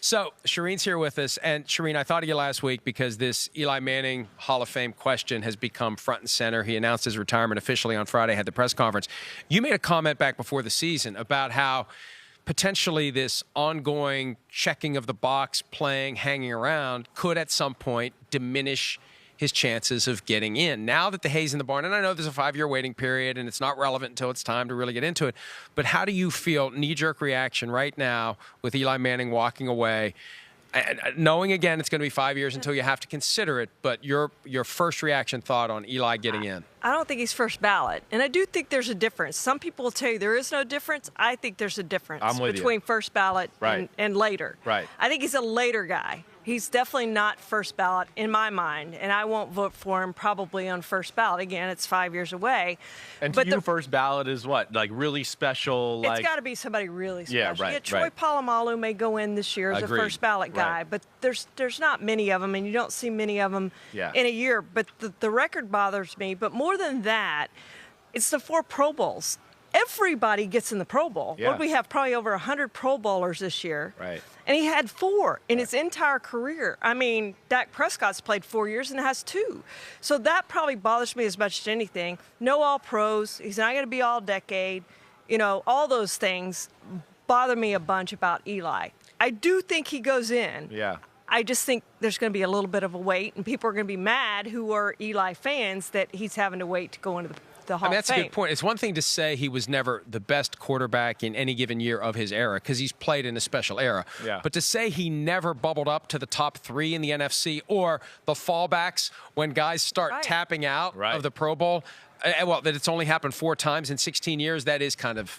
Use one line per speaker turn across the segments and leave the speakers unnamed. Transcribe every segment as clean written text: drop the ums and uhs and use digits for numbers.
So Charean's here with us. And Charean, I thought of you last week because this Eli Manning Hall of Fame question has become front and center. He announced his retirement officially on Friday, had the press conference. You made a comment back before the season about how potentially this ongoing checking of the box, playing, hanging around could at some point diminish his chances of getting in. Now that the hay's in the barn, and I know there's a 5-year waiting period and it's not relevant until it's time to really get into it, but how do you feel, knee-jerk reaction right now with Eli Manning walking away, and knowing again it's going to be 5 years until you have to consider it, but your first reaction thought on Eli getting in?
I don't think he's first ballot, and I do think there's a difference. Some people will tell you there is no difference. I think there's a difference between first ballot and later.
Right.
I think he's a later guy. He's definitely not first ballot in my mind, and I won't vote for him probably on first ballot. Again, it's 5 years away.
And to you, first ballot is what? Like really special?
It's got to be somebody really special.
Yeah, right.
Troy Polamalu may go in this year as a first ballot guy, but there's not many of them, and you don't see many of them in a year. But the record bothers me. But more than that, it's the 4 Pro Bowls. Everybody gets in the Pro Bowl.
Yeah.
What we have probably over 100 Pro Bowlers this year.
Right.
And he had 4 in his entire career. I mean, Dak Prescott's played 4 years and has 2. So that probably bothers me as much as anything. No all-pros. He's not going to be all-decade. You know, all those things bother me a bunch about Eli. I do think he goes in.
Yeah.
I just think there's going to be a little bit of a wait, and people are going to be mad who are Eli fans that he's having to wait to go into the Hall of Fame.
That's a good point. It's one thing to say he was never the best quarterback in any given year of his era because he's played in a special era.
Yeah.
But to say he never bubbled up to the top 3 in the NFC or the fallbacks when guys start tapping out of the Pro Bowl, well, that it's only happened 4 times in 16 years, that is kind of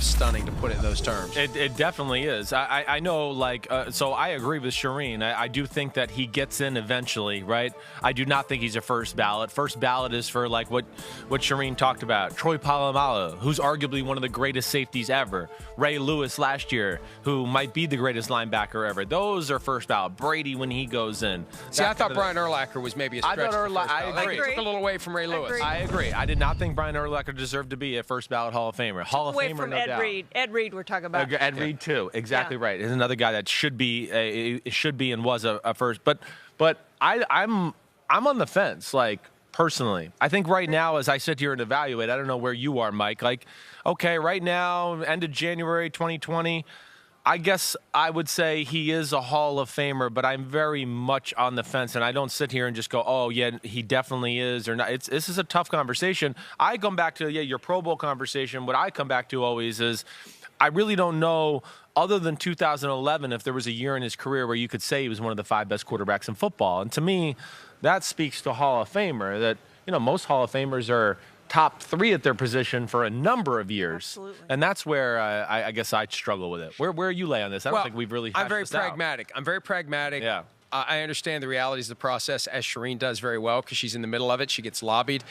stunning to put it in those terms.
It definitely is. I know, like, so I agree with Charean. I do think that he gets in eventually, right? I do not think he's a first ballot. First ballot is for, like, what Charean talked about. Troy Polamalu, who's arguably one of the greatest safeties ever. Ray Lewis last year, who might be the greatest linebacker ever. Those are first ballot. Brady when he goes in.
See, I thought Brian Urlacher was maybe a stretch.
I agree.
Took a little away from Ray Lewis.
I agree. I did not think Brian Urlacher deserved to be a first ballot Hall of Famer. Hall of Famer, no doubt.
Ed Reed, we're talking about.
Ed Reed too. Exactly right. Is another guy that should be and was a first. But I'm on the fence. Like personally, I think right now, as I sit here and evaluate, I don't know where you are, Mike. Like, okay, right now, end of January 2020. I guess I would say he is a Hall of Famer, but I'm very much on the fence, and I don't sit here and just go, oh, yeah, he definitely is or not. This is a tough conversation. I come back to, your Pro Bowl conversation. What I come back to always is I really don't know, other than 2011, if there was a year in his career where you could say he was one of the 5 best quarterbacks in football. And to me, that speaks to Hall of Famer, that, most Hall of Famers are top 3 at their position for a number of years.
Absolutely.
And that's where I guess I struggle with it. Where you lay on this? I don't think we've really hashed this out.
I'm very pragmatic.
Yeah.
I understand the realities of the process, as Charean does very well, because she's in the middle of it. She gets lobbied.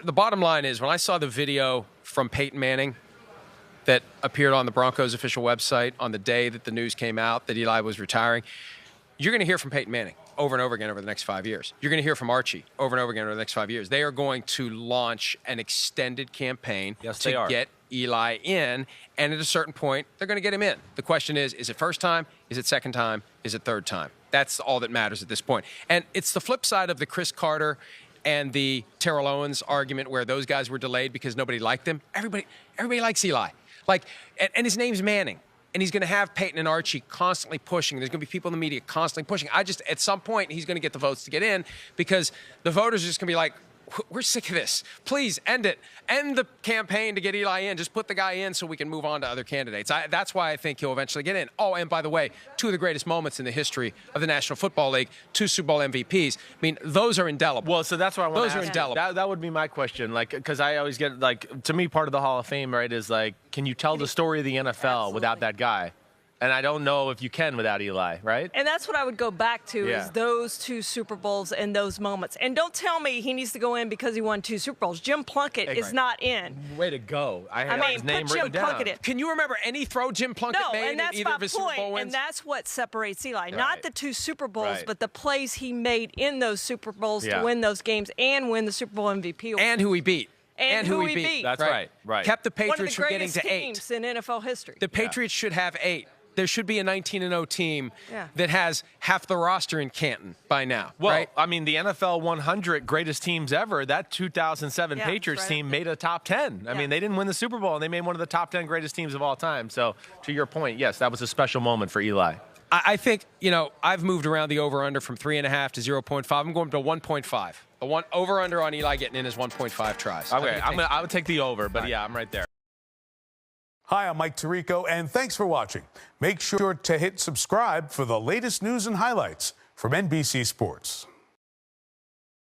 The bottom line is, when I saw the video from Peyton Manning that appeared on the Broncos official website on the day that the news came out that Eli was retiring, you're going to hear from Peyton Manning over and over again over the next 5 years. You're going to hear from Archie over and over again over the next 5 years. They are going to launch an extended campaign to get Eli in, and at a certain point, they're going to get him in. The question is it first time? Is it second time? Is it third time? That's all that matters at this point. And it's the flip side of the Chris Carter and the Terrell Owens argument where those guys were delayed because nobody liked them. Everybody likes Eli. And his name's Manning. And he's going to have Peyton and Archie constantly pushing. There's going to be people in the media constantly pushing. At some point, he's going to get the votes to get in because the voters are just going to be like, we're sick of this. Please end it. End the campaign to get Eli in. Just put the guy in so we can move on to other candidates. That's why I think he'll eventually get in. Oh, and by the way, 2 of the greatest moments in the history of the National Football League, 2 Super Bowl MVPs. I mean, those are indelible.
Well, so that's what I want to ask.
Those are indelible.
That would be my question. Like, because I always get, like, to me, part of the Hall of Fame, right, is like, can you tell the story of the NFL without that guy? And I don't know if you can without Eli, right?
And that's what I would go back to is those 2 Super Bowls and those moments. And don't tell me he needs to go in because he won 2 Super Bowls. Jim Plunkett is not in.
Way to go. I have his name
put
written
Jim Plunkett in.
Can you remember any throw Jim Plunkett made in either of his Super Bowl wins?
And that's what separates Eli. Not the 2 Super Bowls, but the plays he made in those Super Bowls to win those games and win the Super Bowl MVP.
And who he beat.
And who he beat.
That's right.
Kept the Patriots
from
getting to 8.
One of the greatest teams in NFL history.
The Patriots should have 8. there should be a 19-0 team
Yeah.
that has half the roster in Canton by now.
Well,
right?
I mean, the NFL 100 greatest teams ever, that 2007
Yeah,
Patriots
right.
team made a top 10. I
Yeah.
mean, they didn't win the Super Bowl, and they made one of the top 10 greatest teams of all time. So, to your point, yes, that was a special moment for Eli.
I think, I've moved around the over-under from 3.5 to 0.5. I'm going to 1.5. The one over-under on Eli getting in is 1.5 tries.
Okay, I would take the over, but yeah, I'm right there.
Hi, I'm Mike Tirico, and thanks for watching. Make sure to hit subscribe for the latest news and highlights from NBC Sports.